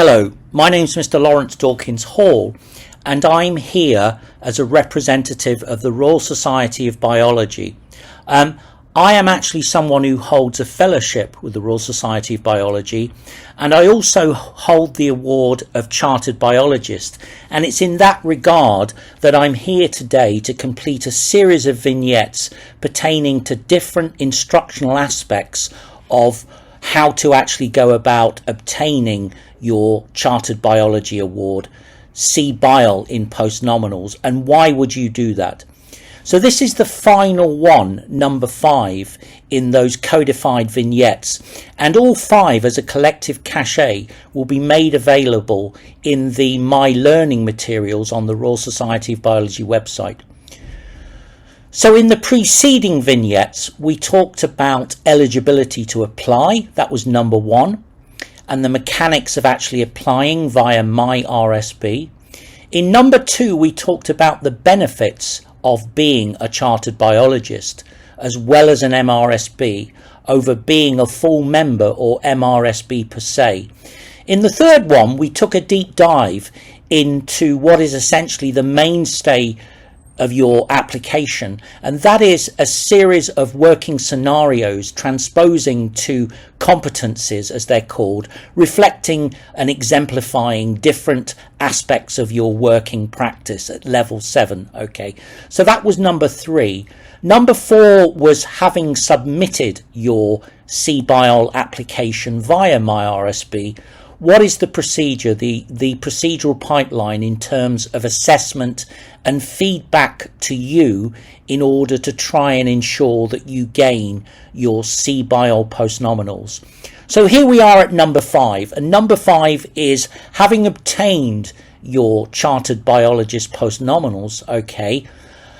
Hello, my name's Mr. Lawrence Dawkins-Hall, and I'm here as a representative of the Royal Society of Biology. I am actually someone who holds a fellowship with the Royal Society of Biology, and I also hold the award of Chartered Biologist, and it's in that regard that I'm here today to complete a series of vignettes pertaining to different instructional aspects of how to actually go about obtaining your Chartered Biology Award, CBiol in Postnominals, and why would you do that? So this is the final one, number 5, in those codified vignettes, and all 5 as a collective cachet will be made available in the My Learning materials on the Royal Society of Biology website. So in the preceding vignettes, we talked about eligibility to apply. That was number 1, and the mechanics of actually applying via My RSB. In number 2, we talked about the benefits of being a chartered biologist as well as an MRSB over being a full member or MRSB per se. In the third one, we took a deep dive into what is essentially the mainstay of your application, and that is a series of working scenarios transposing to competencies, as they're called, reflecting and exemplifying different aspects of your working practice at level 7. Okay, so that was number 3. Number 4 was having submitted your CBiol application via My RSB. What is the procedure, the procedural pipeline in terms of assessment and feedback to you in order to try and ensure that you gain your CBiol Postnominals? So here we are at number 5, and number 5 is having obtained your Chartered Biologist Postnominals. Okay,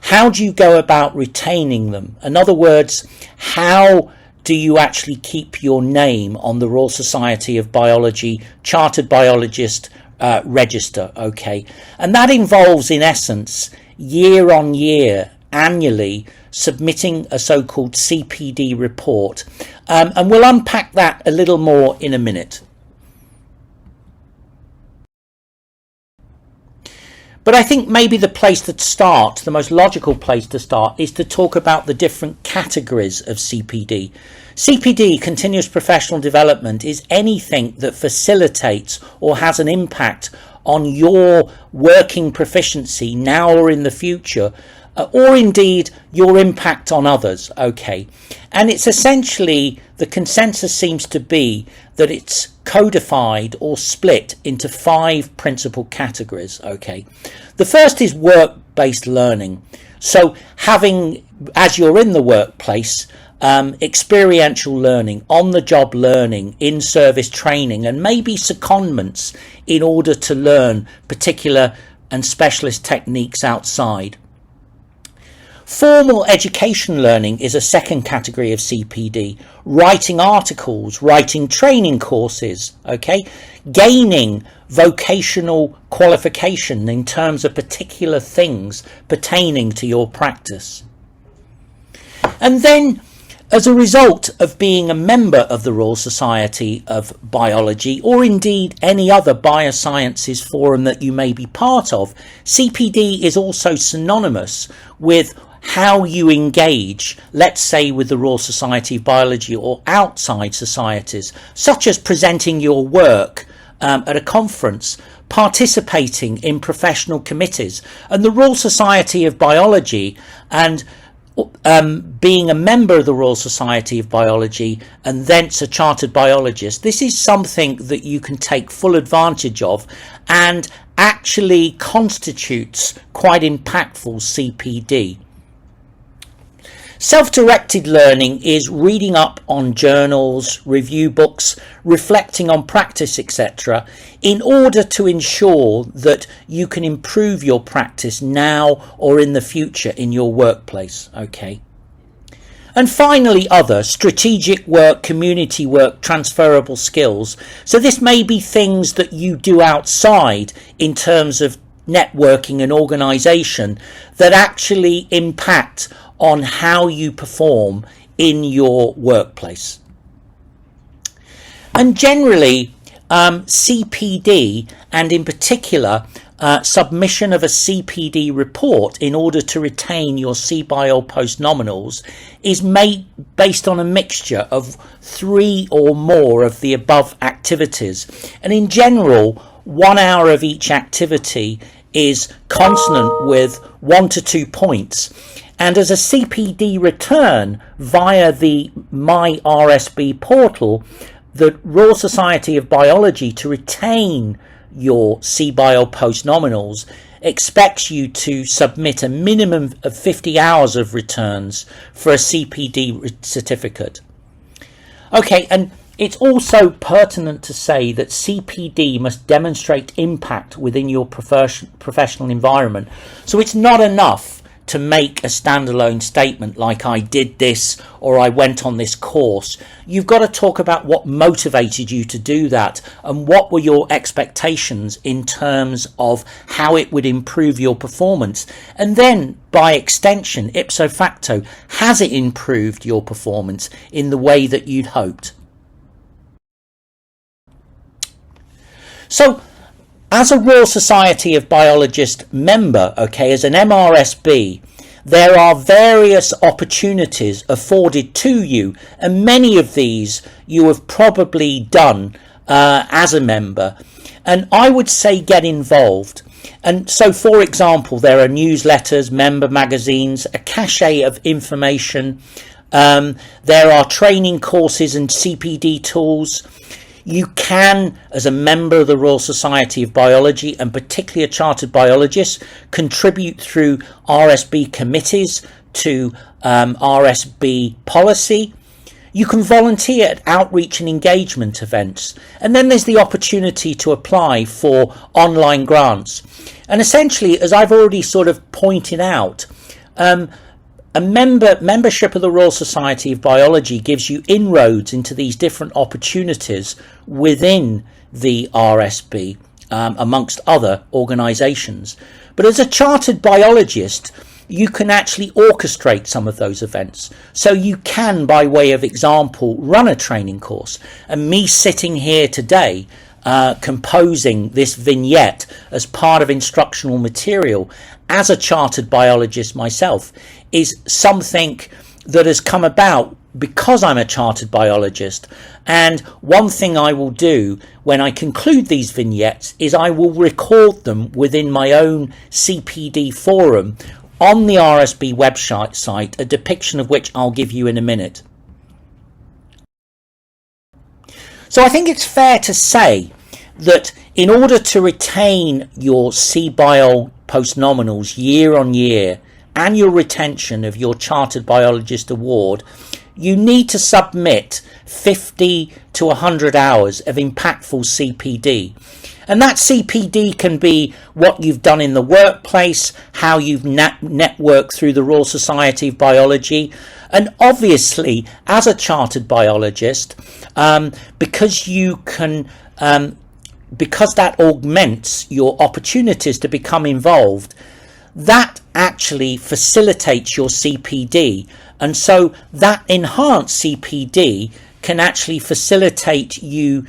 how do you go about retaining them? In other words, how do you actually keep your name on the Royal Society of Biology Chartered Biologist register? Okay, and that involves in essence year on year, annually submitting a so-called CPD report, and we'll unpack that a little more in a minute. But I think maybe the place to start, the most logical place to start, is to talk about the different categories of CPD. CPD, continuous professional development, is anything that facilitates or has an impact on your working proficiency now or in the future, or indeed your impact on others. Okay, and it's essentially, the consensus seems to be that it's codified or split into 5 principal categories. Okay, the first is work-based learning. So having, as you're in the workplace, experiential learning, on-the-job learning, in-service training, and maybe secondments in order to learn particular and specialist techniques outside. Formal education learning is a second category of CPD. Writing articles, writing training courses, okay? Gaining vocational qualification in terms of particular things pertaining to your practice. And then, as a result of being a member of the Royal Society of Biology, or indeed any other biosciences forum that you may be part of, CPD is also synonymous with how you engage, let's say with the Royal Society of Biology or outside societies, such as presenting your work at a conference, participating in professional committees. And the Royal Society of Biology and being a member of the Royal Society of Biology and thence a chartered biologist, this is something that you can take full advantage of and actually constitutes quite impactful CPD. Self-directed learning is reading up on journals, review books, reflecting on practice, etc., in order to ensure that you can improve your practice now or in the future in your workplace. Okay. And finally, other strategic work, community work, transferable skills. So this may be things that you do outside in terms of networking and organisation that actually impact on how you perform in your workplace. And generally, CPD, and in particular submission of a CPD report in order to retain your CBiol postnominals is made based on a mixture of 3 or more of the above activities, and in general 1 hour of each activity is consonant with 1 to 2 points. And as a CPD return via the My RSB portal, the Royal Society of Biology, to retain your CBiol postnominals, expects you to submit a minimum of 50 hours of returns for a CPD certificate. Okay, and it's also pertinent to say that CPD must demonstrate impact within your professional environment. So it's not enough to make a standalone statement like I did this or I went on this course. You've got to talk about what motivated you to do that and what were your expectations in terms of how it would improve your performance. And then by extension, ipso facto, has it improved your performance in the way that you'd hoped? So as a Royal Society of Biologists member, okay, as an MRSB, there are various opportunities afforded to you, and many of these you have probably done as a member. And I would say get involved. And so, for example, there are newsletters, member magazines, a cache of information. There are training courses and CPD tools. You can, as a member of the Royal Society of Biology, and particularly a chartered biologist, contribute through RSB committees to RSB policy. You can volunteer at outreach and engagement events. And then there's the opportunity to apply for online grants. And essentially, as I've already sort of pointed out, a membership of the Royal Society of Biology gives you inroads into these different opportunities within the RSB, amongst other organisations. But as a chartered biologist, you can actually orchestrate some of those events. So you can, by way of example, run a training course. And me sitting here today, composing this vignette as part of instructional material as a chartered biologist myself, is something that has come about because I'm a chartered biologist. And one thing I will do when I conclude these vignettes is I will record them within my own CPD forum on the RSB website, a depiction of which I'll give you in a minute. So I think it's fair to say that in order to retain your CBiol postnominals year on year, annual retention of your Chartered Biologist Award, you need to submit 50 to 100 hours of impactful CPD. And that CPD can be what you've done in the workplace, how you've networked through the Royal Society of Biology, and obviously as a chartered biologist, because you can because that augments your opportunities to become involved, that actually facilitates your CPD. And so that enhanced CPD can actually facilitate you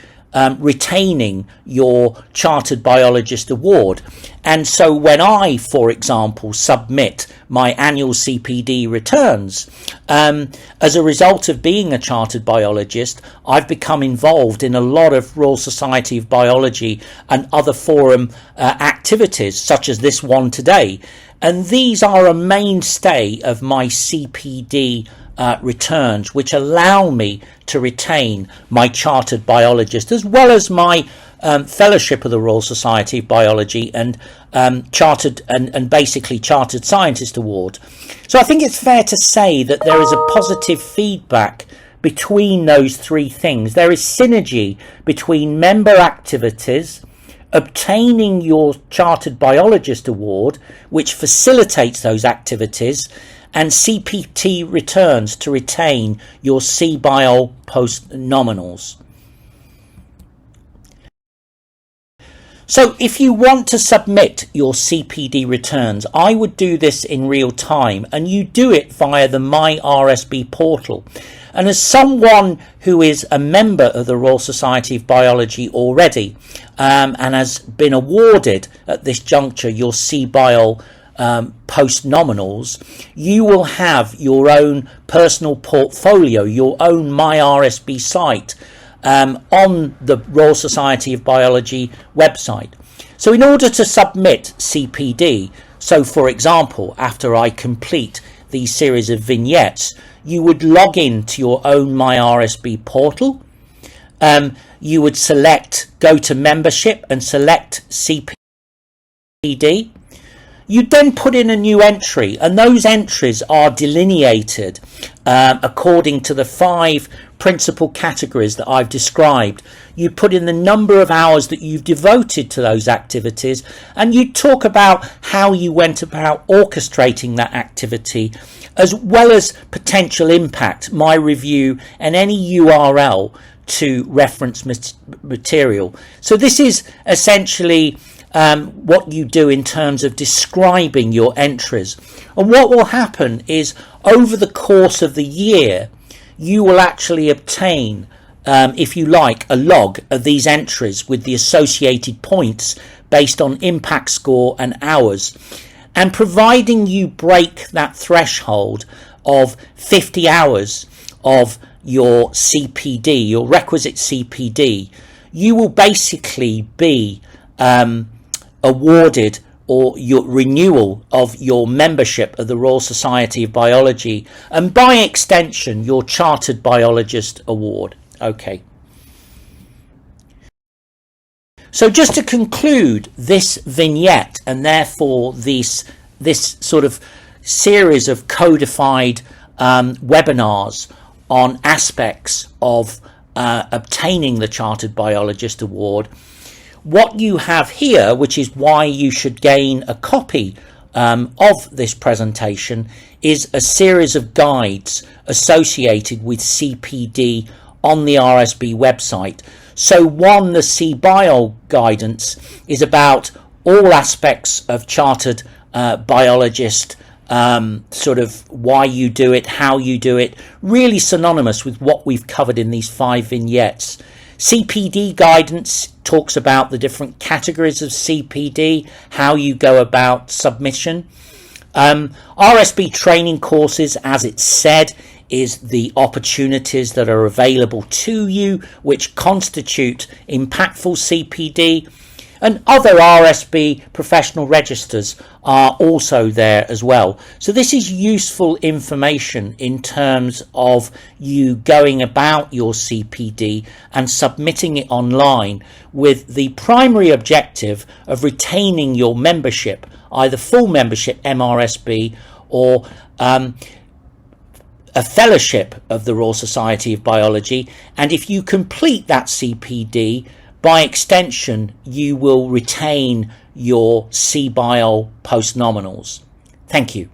retaining your Chartered Biologist Award. And so when I, for example, submit my annual CPD returns, as a result of being a chartered biologist, I've become involved in a lot of Royal Society of Biology and other forum activities, such as this one today. And these are a mainstay of my CPD returns, which allow me to retain my chartered biologist as well as my fellowship of the Royal Society of Biology and chartered and basically chartered scientist award. So I think it's fair to say that there is a positive feedback between those three things. There is synergy between member activities, obtaining your Chartered Biologist Award, which facilitates those activities, and CPT returns to retain your CBiol postnominals. So if you want to submit your CPD returns, I would do this in real time, and you do it via the My RSB portal. And as someone who is a member of the Royal Society of Biology already, and has been awarded at this juncture your CBiol Postnominals, you will have your own personal portfolio, your own My RSB site on the Royal Society of Biology website. So in order to submit CPD, so for example, after I complete these series of vignettes, you would log in to your own My RSB portal. You would go to membership and select CPD. You then put in a new entry, and those entries are delineated according to the 5 principal categories that I've described. You put in the number of hours that you've devoted to those activities, and you talk about how you went about orchestrating that activity, as well as potential impact, my review, and any URL to reference material. So this is essentially what you do in terms of describing your entries. And what will happen is, over the course of the year, you will actually obtain, if you like, a log of these entries with the associated points based on impact score and hours. And providing you break that threshold of 50 hours of your CPD, your requisite CPD, you will basically be awarded, or your renewal of your membership of the Royal Society of Biology, and by extension your Chartered Biologist Award. Okay. So just to conclude this vignette, and therefore this sort of series of codified webinars on aspects of obtaining the Chartered Biologist Award, what you have here, which is why you should gain a copy of this presentation, is a series of guides associated with CPD on the RSB website. So one, the CBiol guidance, is about all aspects of chartered biologist, sort of why you do it, how you do it, really synonymous with what we've covered in these 5 vignettes. CPD guidance talks about the different categories of CPD, how you go about submission. RSB training courses, as it's said, is the opportunities that are available to you which constitute impactful CPD. And other RSB professional registers are also there as well. So this is useful information in terms of you going about your CPD and submitting it online, with the primary objective of retaining your membership, either full membership MRSB or a fellowship of the Royal Society of Biology. And if you complete that CPD, by extension, you will retain your CBiol Postnominals. Thank you.